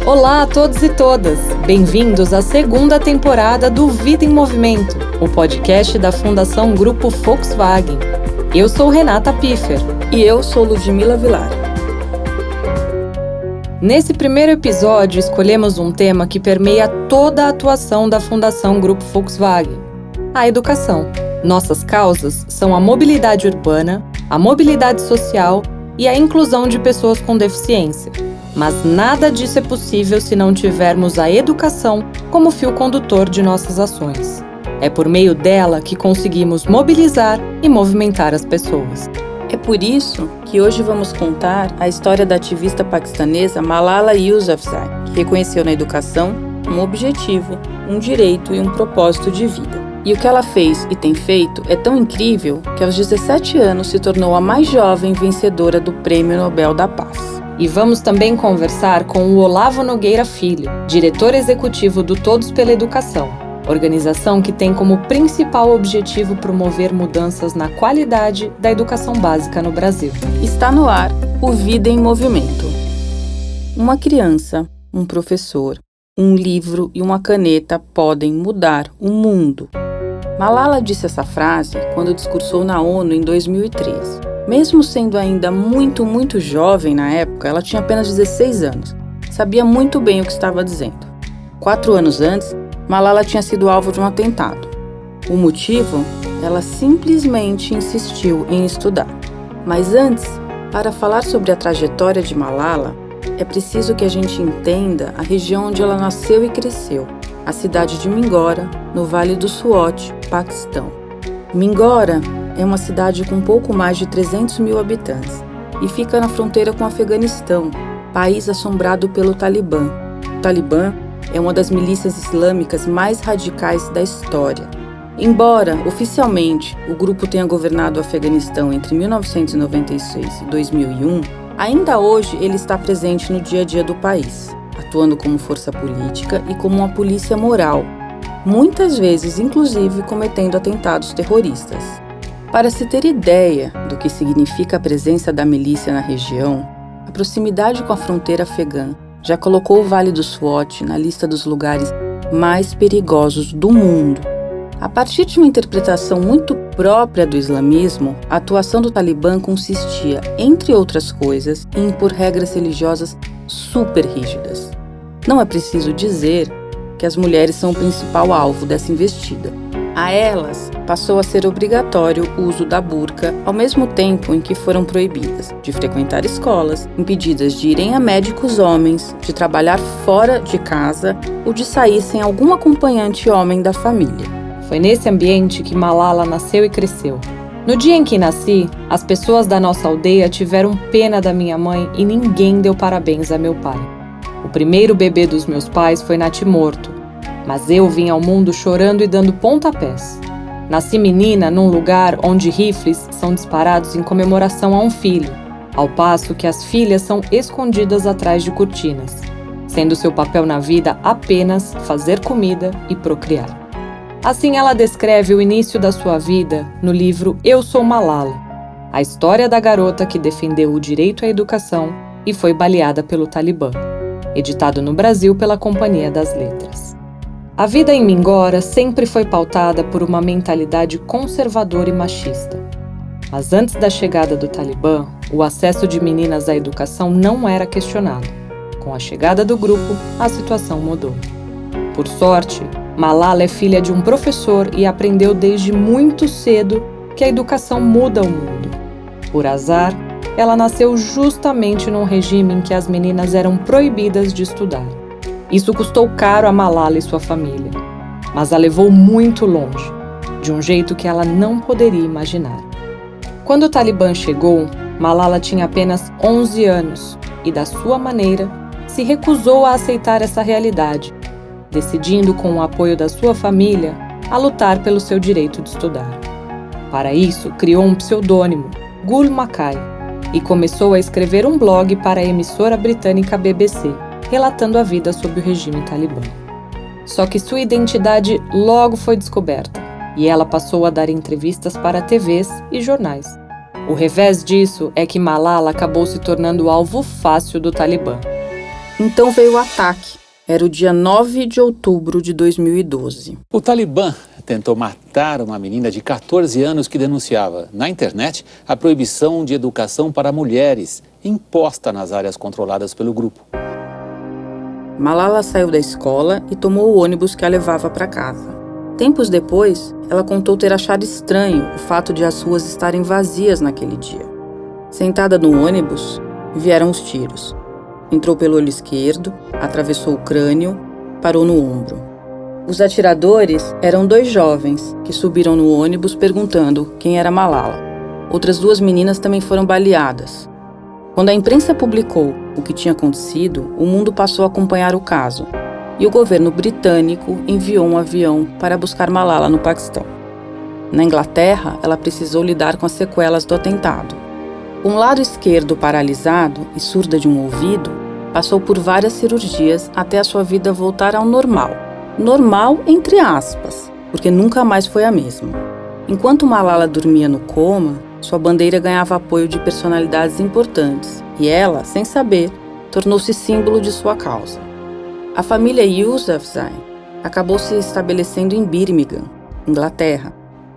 Olá a todos e todas! Bem-vindos à segunda temporada do Vida em Movimento, o podcast da Fundação Grupo Volkswagen. Eu sou Renata Piffer. E eu sou Ludmila Vilar. Nesse primeiro episódio, escolhemos um tema que permeia toda a atuação da Fundação Grupo Volkswagen: a educação. Nossas causas são a mobilidade urbana, a mobilidade social e a inclusão de pessoas com deficiência. Mas nada disso é possível se não tivermos a educação como fio condutor de nossas ações. É por meio dela que conseguimos mobilizar e movimentar as pessoas. É por isso que hoje vamos contar a história da ativista paquistanesa Malala Yousafzai, que reconheceu na educação um objetivo, um direito e um propósito de vida. E o que ela fez e tem feito é tão incrível que aos 17 anos se tornou a mais jovem vencedora do Prêmio Nobel da Paz. E vamos também conversar com o Olavo Nogueira Filho, diretor executivo do Todos pela Educação, organização que tem como principal objetivo promover mudanças na qualidade da educação básica no Brasil. Está no ar o Vida em Movimento. Uma criança, um professor, um livro e uma caneta podem mudar o mundo. Malala disse essa frase quando discursou na ONU em 2013. Mesmo sendo ainda muito jovem na época, ela tinha apenas 16 anos. Sabia muito bem o que estava dizendo. 4 anos antes, Malala tinha sido alvo de um atentado. O motivo? Ela simplesmente insistiu em estudar. Mas antes, para falar sobre a trajetória de Malala, é preciso que a gente entenda a região onde ela nasceu e cresceu, a cidade de Mingora, no Vale do Swat, Paquistão. Mingora é uma cidade com pouco mais de 300 mil habitantes e fica na fronteira com o Afeganistão, país assombrado pelo Talibã. O Talibã é uma das milícias islâmicas mais radicais da história. Embora, oficialmente, o grupo tenha governado o Afeganistão entre 1996 e 2001, ainda hoje ele está presente no dia a dia do país, atuando como força política e como uma polícia moral, muitas vezes, inclusive, cometendo atentados terroristas. Para se ter ideia do que significa a presença da milícia na região, a proximidade com a fronteira afegã já colocou o Vale do Swat na lista dos lugares mais perigosos do mundo. A partir de uma interpretação muito própria do islamismo, a atuação do Talibã consistia, entre outras coisas, em impor regras religiosas super rígidas. Não é preciso dizer que as mulheres são o principal alvo dessa investida. A elas passou a ser obrigatório o uso da burca, ao mesmo tempo em que foram proibidas de frequentar escolas, impedidas de irem a médicos homens, de trabalhar fora de casa ou de sair sem algum acompanhante homem da família. Foi nesse ambiente que Malala nasceu e cresceu. No dia em que nasci, as pessoas da nossa aldeia tiveram pena da minha mãe e ninguém deu parabéns a meu pai. O primeiro bebê dos meus pais foi natimorto, mas eu vim ao mundo chorando e dando pontapés. Nasci menina num lugar onde rifles são disparados em comemoração a um filho, ao passo que as filhas são escondidas atrás de cortinas, sendo seu papel na vida apenas fazer comida e procriar. Assim ela descreve o início da sua vida no livro Eu Sou Malala, a história da garota que defendeu o direito à educação e foi baleada pelo Talibã, editado no Brasil pela Companhia das Letras. A vida em Mingora sempre foi pautada por uma mentalidade conservadora e machista. Mas antes da chegada do Talibã, o acesso de meninas à educação não era questionado. Com a chegada do grupo, a situação mudou. Por sorte, Malala é filha de um professor e aprendeu desde muito cedo que a educação muda o mundo. Por azar, ela nasceu justamente num regime em que as meninas eram proibidas de estudar. Isso custou caro a Malala e sua família, mas a levou muito longe, de um jeito que ela não poderia imaginar. Quando o Talibã chegou, Malala tinha apenas 11 anos e, da sua maneira, se recusou a aceitar essa realidade, decidindo, com o apoio da sua família, a lutar pelo seu direito de estudar. Para isso, criou um pseudônimo, Gul Makai, e começou a escrever um blog para a emissora britânica BBC, relatando a vida sob o regime talibã. Só que sua identidade logo foi descoberta, e ela passou a dar entrevistas para TVs e jornais. O revés disso é que Malala acabou se tornando alvo fácil do Talibã. Então veio o ataque. Era o dia 9 de outubro de 2012. O Talibã tentou matar uma menina de 14 anos que denunciava na internet a proibição de educação para mulheres, imposta nas áreas controladas pelo grupo. Malala saiu da escola e tomou o ônibus que a levava para casa. Tempos depois, ela contou ter achado estranho o fato de as ruas estarem vazias naquele dia. Sentada no ônibus, vieram os tiros. Entrou pelo olho esquerdo, atravessou o crânio, parou no ombro. Os atiradores eram 2 jovens que subiram no ônibus perguntando quem era Malala. Outras 2 meninas também foram baleadas. Quando a imprensa publicou o que tinha acontecido, o mundo passou a acompanhar o caso e o governo britânico enviou um avião para buscar Malala no Paquistão. Na Inglaterra, ela precisou lidar com as sequelas do atentado. Com o lado esquerdo paralisado e surda de um ouvido, passou por várias cirurgias até a sua vida voltar ao normal. Normal entre aspas, porque nunca mais foi a mesma. Enquanto Malala dormia no coma, sua bandeira ganhava apoio de personalidades importantes e ela, sem saber, tornou-se símbolo de sua causa. A família Yousafzai acabou se estabelecendo em Birmingham, Inglaterra,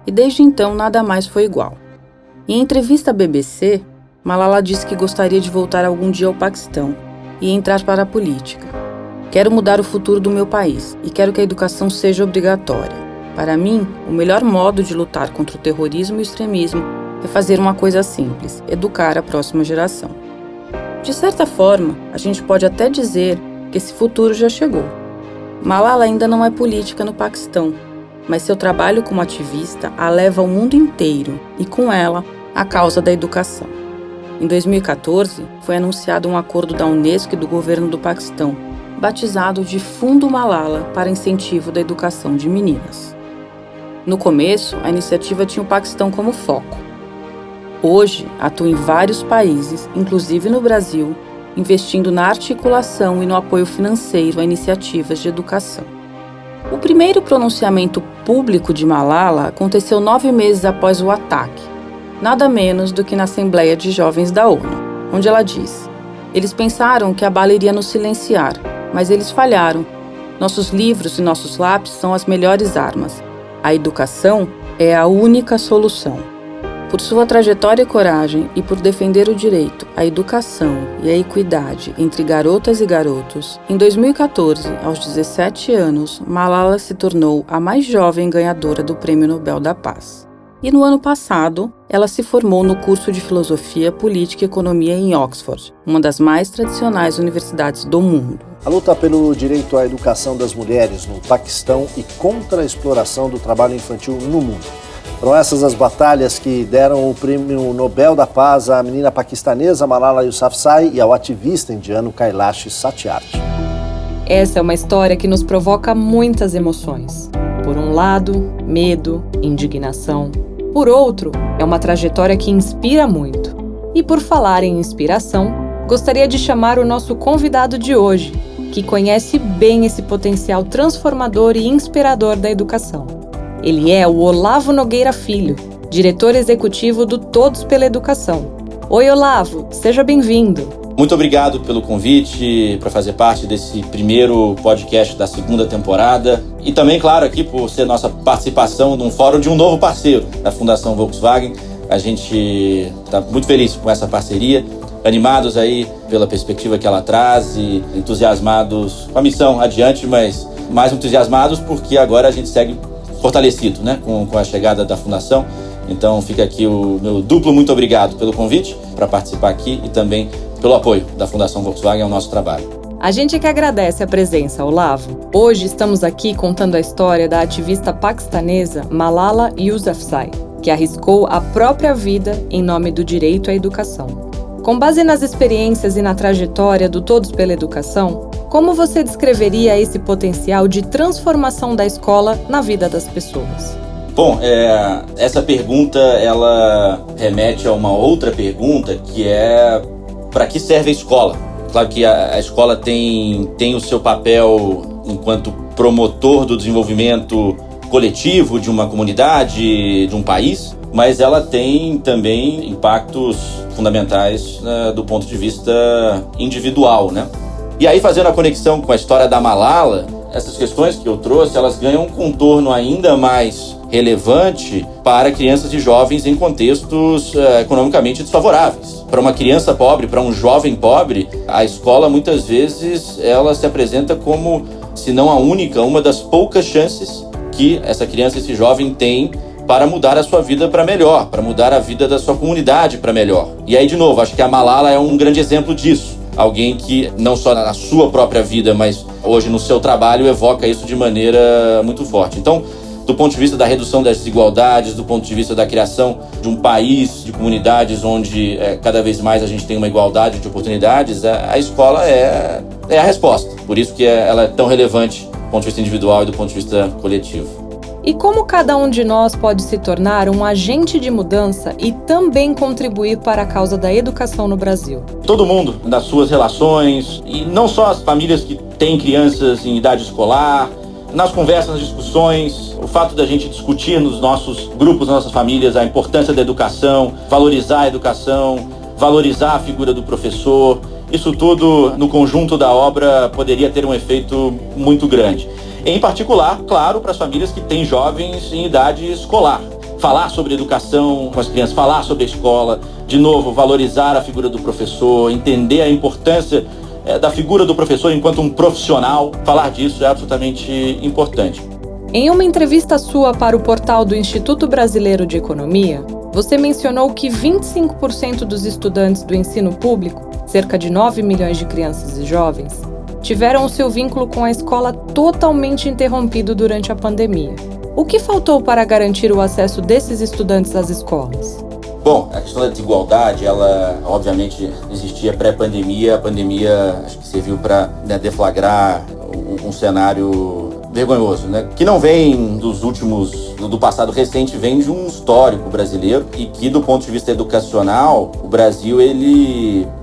e desde então nada mais foi igual. Em entrevista à BBC, Malala disse que gostaria de voltar algum dia ao Paquistão e entrar para a política. Quero mudar o futuro do meu país e quero que a educação seja obrigatória. Para mim, o melhor modo de lutar contra o terrorismo e o extremismo é fazer uma coisa simples, educar a próxima geração. De certa forma, a gente pode até dizer que esse futuro já chegou. Malala ainda não é política no Paquistão, mas seu trabalho como ativista a leva ao mundo inteiro e, com ela, a causa da educação. Em 2014, foi anunciado um acordo da Unesco e do governo do Paquistão, batizado de Fundo Malala para incentivo da educação de meninas. No começo, a iniciativa tinha o Paquistão como foco. Hoje, atua em vários países, inclusive no Brasil, investindo na articulação e no apoio financeiro a iniciativas de educação. O primeiro pronunciamento público de Malala aconteceu 9 meses após o ataque, nada menos do que na Assembleia de Jovens da ONU, onde ela disse: "Eles pensaram que a bala iria nos silenciar, mas eles falharam. Nossos livros e nossos lápis são as melhores armas. A educação é a única solução." Por sua trajetória e coragem e por defender o direito à educação e à equidade entre garotas e garotos, em 2014, aos 17 anos, Malala se tornou a mais jovem ganhadora do Prêmio Nobel da Paz. E no ano passado, ela se formou no curso de Filosofia, Política e Economia em Oxford, uma das mais tradicionais universidades do mundo. A luta pelo direito à educação das mulheres no Paquistão e contra a exploração do trabalho infantil no mundo. Foram essas as batalhas que deram o Prêmio Nobel da Paz à menina paquistanesa Malala Yousafzai e ao ativista indiano Kailash Satyarthi. Essa é uma história que nos provoca muitas emoções. Por um lado, medo, indignação. Por outro, é uma trajetória que inspira muito. E por falar em inspiração, gostaria de chamar o nosso convidado de hoje, que conhece bem esse potencial transformador e inspirador da educação. Ele é o Olavo Nogueira Filho, diretor executivo do Todos pela Educação. Oi, Olavo, seja bem-vindo. Muito obrigado pelo convite para fazer parte desse primeiro podcast da segunda temporada. E também, claro, aqui por ser nossa participação num fórum de um novo parceiro da Fundação Volkswagen. A gente está muito feliz com essa parceria, animados aí pela perspectiva que ela traz e entusiasmados com a missão adiante, mas mais entusiasmados porque agora a gente segue fortalecido, né, com a chegada da Fundação. Então fica aqui o meu duplo muito obrigado pelo convite para participar aqui e também pelo apoio da Fundação Volkswagen ao nosso trabalho. A gente é que agradece a presença, Olavo. Hoje estamos aqui contando a história da ativista paquistanesa Malala Yousafzai, que arriscou a própria vida em nome do direito à educação. Com base nas experiências e na trajetória do Todos pela Educação, como você descreveria esse potencial de transformação da escola na vida das pessoas? Bom, essa pergunta ela remete a uma outra pergunta que é: para que serve a escola? Claro que a escola tem o seu papel enquanto promotor do desenvolvimento coletivo de uma comunidade, de um país, mas ela tem também impactos fundamentais do ponto de vista individual, né? E aí, fazendo a conexão com a história da Malala, essas questões que eu trouxe, elas ganham um contorno ainda mais relevante para crianças e jovens em contextos economicamente desfavoráveis. Para uma criança pobre, para um jovem pobre, a escola muitas vezes ela se apresenta como, se não a única, uma das poucas chances que essa criança, esse jovem tem para mudar a sua vida para melhor, para mudar a vida da sua comunidade para melhor. E aí, de novo, acho que a Malala é um grande exemplo disso. Alguém que, não só na sua própria vida, mas hoje no seu trabalho, evoca isso de maneira muito forte. Então, do ponto de vista da redução das desigualdades, do ponto de vista da criação de um país, de comunidades onde cada vez mais a gente tem uma igualdade de oportunidades, a escola é a resposta. Por isso que ela é tão relevante do ponto de vista individual e do ponto de vista coletivo. E como cada um de nós pode se tornar um agente de mudança e também contribuir para a causa da educação no Brasil? Todo mundo, nas suas relações, e não só as famílias que têm crianças em idade escolar, nas conversas, nas discussões, o fato da gente discutir nos nossos grupos, nas nossas famílias, a importância da educação, valorizar a educação, valorizar a figura do professor, isso tudo, no conjunto da obra, poderia ter um efeito muito grande. Em particular, claro, para as famílias que têm jovens em idade escolar. Falar sobre educação com as crianças, falar sobre a escola, de novo, valorizar a figura do professor, entender a importância da figura do professor enquanto um profissional, falar disso é absolutamente importante. Em uma entrevista sua para o portal do Instituto Brasileiro de Economia, você mencionou que 25% dos estudantes do ensino público, cerca de 9 milhões de crianças e jovens, tiveram o seu vínculo com a escola totalmente interrompido durante a pandemia. O que faltou para garantir o acesso desses estudantes às escolas? Bom, a questão da desigualdade, ela obviamente existia pré-pandemia. A pandemia acho que serviu para deflagrar um cenário vergonhoso, né? Que não vem do passado recente, vem de um histórico brasileiro e que, do ponto de vista educacional, o Brasil,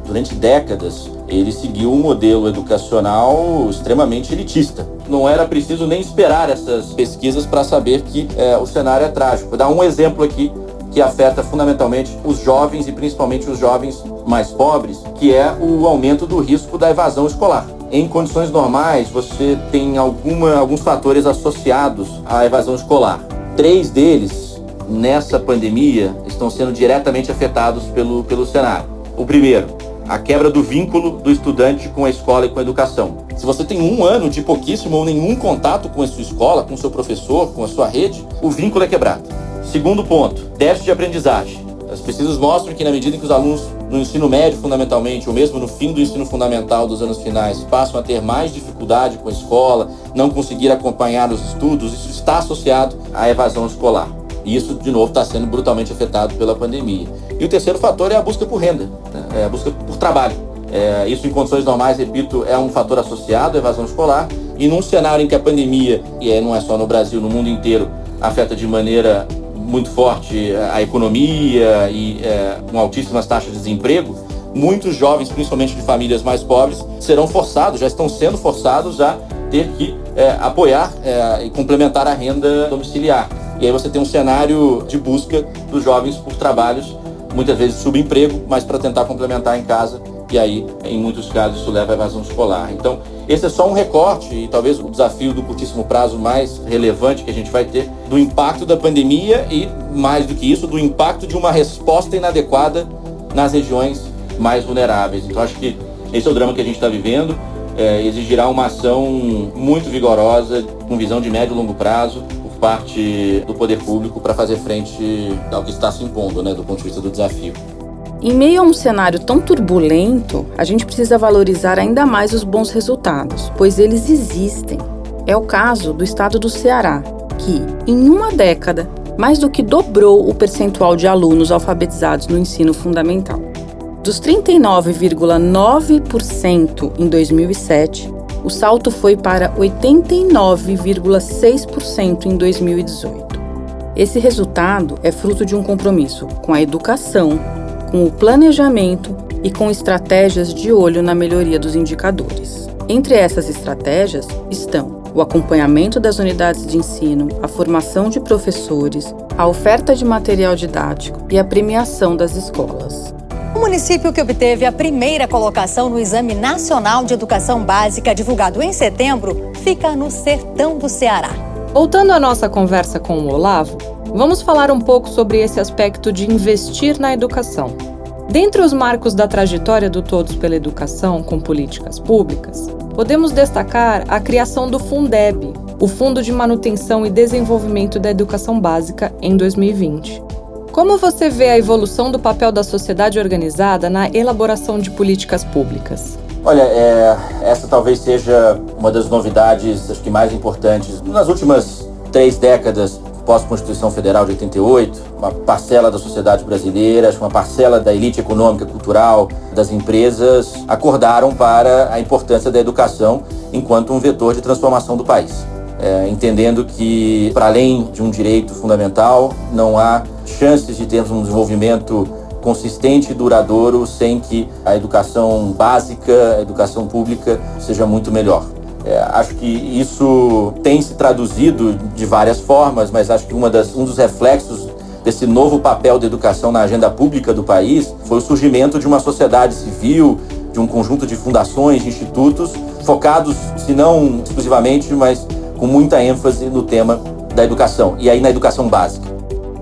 durante décadas, ele seguiu um modelo educacional extremamente elitista. Não era preciso nem esperar essas pesquisas para saber que o cenário é trágico. Vou dar um exemplo aqui que afeta fundamentalmente os jovens e principalmente os jovens mais pobres, que é o aumento do risco da evasão escolar. Em condições normais, você tem alguns fatores associados à evasão escolar. 3 deles, nessa pandemia, estão sendo diretamente afetados pelo cenário. O primeiro, a quebra do vínculo do estudante com a escola e com a educação. Se você tem 1 ano de pouquíssimo ou nenhum contato com a sua escola, com o seu professor, com a sua rede, o vínculo é quebrado. Segundo ponto, déficit de aprendizagem. As pesquisas mostram que na medida em que os alunos no ensino médio, fundamentalmente, ou mesmo no fim do ensino fundamental dos anos finais, passam a ter mais dificuldade com a escola, não conseguir acompanhar os estudos, isso está associado à evasão escolar. E isso, de novo, está sendo brutalmente afetado pela pandemia. E o terceiro fator é a busca por renda, a busca por trabalho. Isso, em condições normais, repito, é um fator associado à evasão escolar. E num cenário em que a pandemia, e não é só no Brasil, no mundo inteiro, afeta de maneira muito forte a economia e com altíssimas taxas de desemprego, muitos jovens, principalmente de famílias mais pobres, serão forçados, já estão sendo forçados a ter que apoiar e complementar a renda domiciliar. E aí você tem um cenário de busca dos jovens por trabalhos, muitas vezes subemprego, mas para tentar complementar em casa. E aí, em muitos casos, isso leva à evasão escolar. Então, esse é só um recorte e talvez o desafio do curtíssimo prazo mais relevante que a gente vai ter do impacto da pandemia e, mais do que isso, do impacto de uma resposta inadequada nas regiões mais vulneráveis. Então, acho que esse é o drama que a gente está vivendo. Exigirá uma ação muito vigorosa, com visão de médio e longo prazo, por parte do poder público para fazer frente ao que está se impondo, do ponto de vista do desafio. Em meio a um cenário tão turbulento, a gente precisa valorizar ainda mais os bons resultados, pois eles existem. É o caso do estado do Ceará, que, em 1 década, mais do que dobrou o percentual de alunos alfabetizados no ensino fundamental. Dos 39,9% em 2007, o salto foi para 89,6% em 2018. Esse resultado é fruto de um compromisso com a educação, com o planejamento e com estratégias de olho na melhoria dos indicadores. Entre essas estratégias estão o acompanhamento das unidades de ensino, a formação de professores, a oferta de material didático e a premiação das escolas. Como município que obteve a primeira colocação no Exame Nacional de Educação Básica, divulgado em setembro, fica no sertão do Ceará. Voltando à nossa conversa com o Olavo, vamos falar um pouco sobre esse aspecto de investir na educação. Dentre os marcos da trajetória do Todos pela Educação com políticas públicas, podemos destacar a criação do Fundeb, o Fundo de Manutenção e Desenvolvimento da Educação Básica, em 2020. Como você vê a evolução do papel da sociedade organizada na elaboração de políticas públicas? Olha, essa talvez seja uma das novidades, acho que mais importantes. Nas últimas 3 décadas, pós-Constituição Federal de 88, uma parcela da sociedade brasileira, uma parcela da elite econômica, cultural, das empresas, acordaram para a importância da educação enquanto um vetor de transformação do país. Entendendo que, para além de um direito fundamental, não há chances de termos um desenvolvimento consistente e duradouro sem que a educação básica, a educação pública, seja muito melhor. Acho que isso tem se traduzido de várias formas, mas acho que um dos reflexos desse novo papel da educação na agenda pública do país foi o surgimento de uma sociedade civil, de um conjunto de fundações, de institutos, focados, se não exclusivamente, mas com muita ênfase no tema da educação, e aí na educação básica.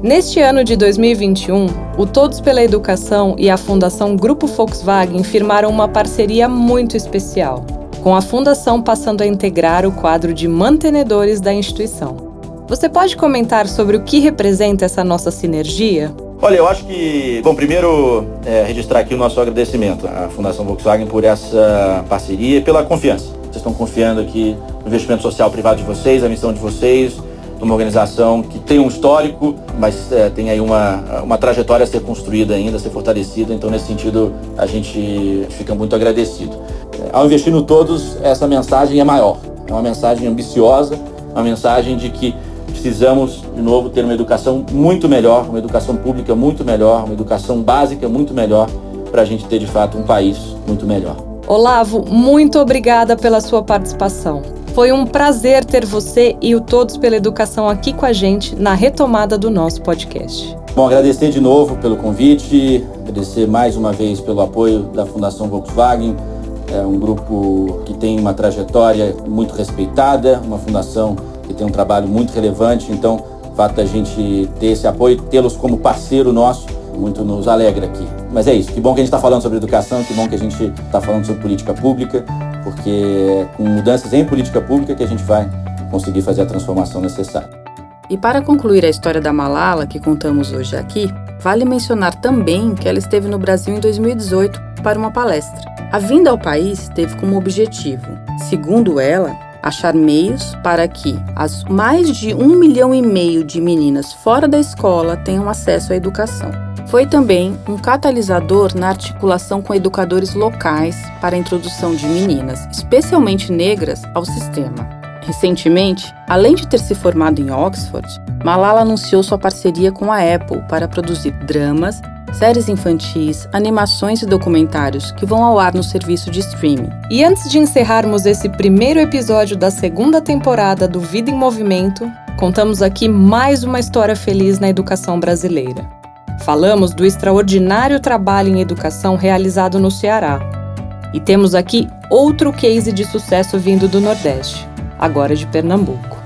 Neste ano de 2021, o Todos pela Educação e a Fundação Grupo Volkswagen firmaram uma parceria muito especial, com a Fundação passando a integrar o quadro de mantenedores da instituição. Você pode comentar sobre o que representa essa nossa sinergia? Olha, eu acho que, primeiro registrar aqui o nosso agradecimento à Fundação Volkswagen por essa parceria e pela confiança. Vocês estão confiando aqui no investimento social privado de vocês, a missão de vocês, uma organização que tem um histórico, mas tem aí uma trajetória a ser construída ainda, a ser fortalecida. Então, nesse sentido, a gente fica muito agradecido. Ao investir no Todos, essa mensagem é maior. É uma mensagem ambiciosa, uma mensagem de que precisamos, de novo, ter uma educação muito melhor, uma educação pública muito melhor, uma educação básica muito melhor, para a gente ter, de fato, um país muito melhor. Olavo, muito obrigada pela sua participação. Foi um prazer ter você e o Todos pela Educação aqui com a gente na retomada do nosso podcast. Bom, agradecer de novo pelo convite, agradecer mais uma vez pelo apoio da Fundação Volkswagen. É um grupo que tem uma trajetória muito respeitada, uma fundação que tem um trabalho muito relevante. Então, o fato da gente ter esse apoio, tê-los como parceiro nosso, muito nos alegra aqui. Mas é isso, que bom que a gente está falando sobre educação, que bom que a gente está falando sobre política pública, porque com mudanças em política pública que a gente vai conseguir fazer a transformação necessária. E para concluir a história da Malala, que contamos hoje aqui, vale mencionar também que ela esteve no Brasil em 2018 para uma palestra. A vinda ao país teve como objetivo, segundo ela, achar meios para que as mais de 1,5 milhão de meninas fora da escola tenham acesso à educação. Foi também um catalisador na articulação com educadores locais para a introdução de meninas, especialmente negras, ao sistema. Recentemente, além de ter se formado em Oxford, Malala anunciou sua parceria com a Apple para produzir dramas, séries infantis, animações e documentários que vão ao ar no serviço de streaming. E antes de encerrarmos esse primeiro episódio da 2ª temporada do Vida em Movimento, contamos aqui mais uma história feliz na educação brasileira. Falamos do extraordinário trabalho em educação realizado no Ceará. E temos aqui outro case de sucesso vindo do Nordeste, agora de Pernambuco.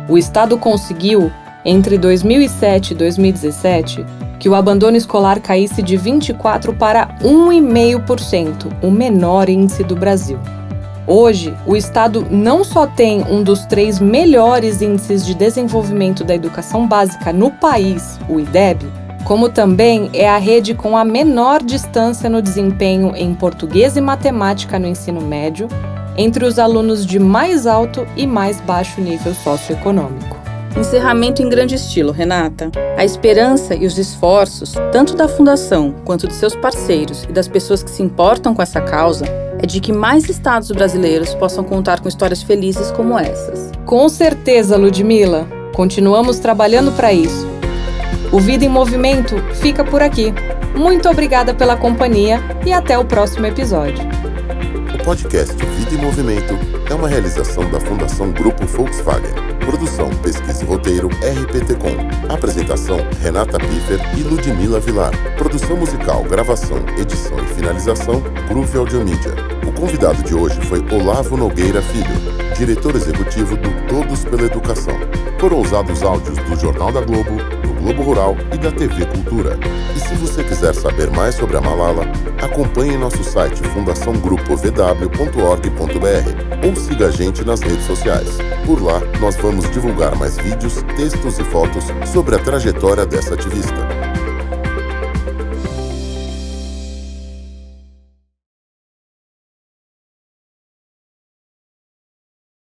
O estado conseguiu, entre 2007 e 2017, que o abandono escolar caísse de 24% para 1,5%, o menor índice do Brasil. Hoje, o estado não só tem um dos 3 melhores índices de desenvolvimento da educação básica no país, o IDEB, como também é a rede com a menor distância no desempenho em português e matemática no ensino médio, entre os alunos de mais alto e mais baixo nível socioeconômico. Encerramento em grande estilo, Renata. A esperança e os esforços, tanto da Fundação quanto de seus parceiros e das pessoas que se importam com essa causa, é de que mais estados brasileiros possam contar com histórias felizes como essas. Com certeza, Ludmila. Continuamos trabalhando para isso. O Vida em Movimento fica por aqui. Muito obrigada pela companhia e até o próximo episódio. O podcast Vida em Movimento é uma realização da Fundação Grupo Volkswagen. Produção, pesquisa e roteiro, RPT-Com. Apresentação, Renata Piffer e Ludmila Vilar. Produção musical, gravação, edição e finalização, Groove Audiomídia. O convidado de hoje foi Olavo Nogueira Filho, diretor executivo do Todos pela Educação. Foram usados áudios do Jornal da Globo, do Globo Rural e da TV Cultura. E se você quiser saber mais sobre a Malala, acompanhe nosso site fundaçãogrupovw.org.br ou siga a gente nas redes sociais. Por lá, nós vamos divulgar mais vídeos, textos e fotos sobre a trajetória dessa ativista.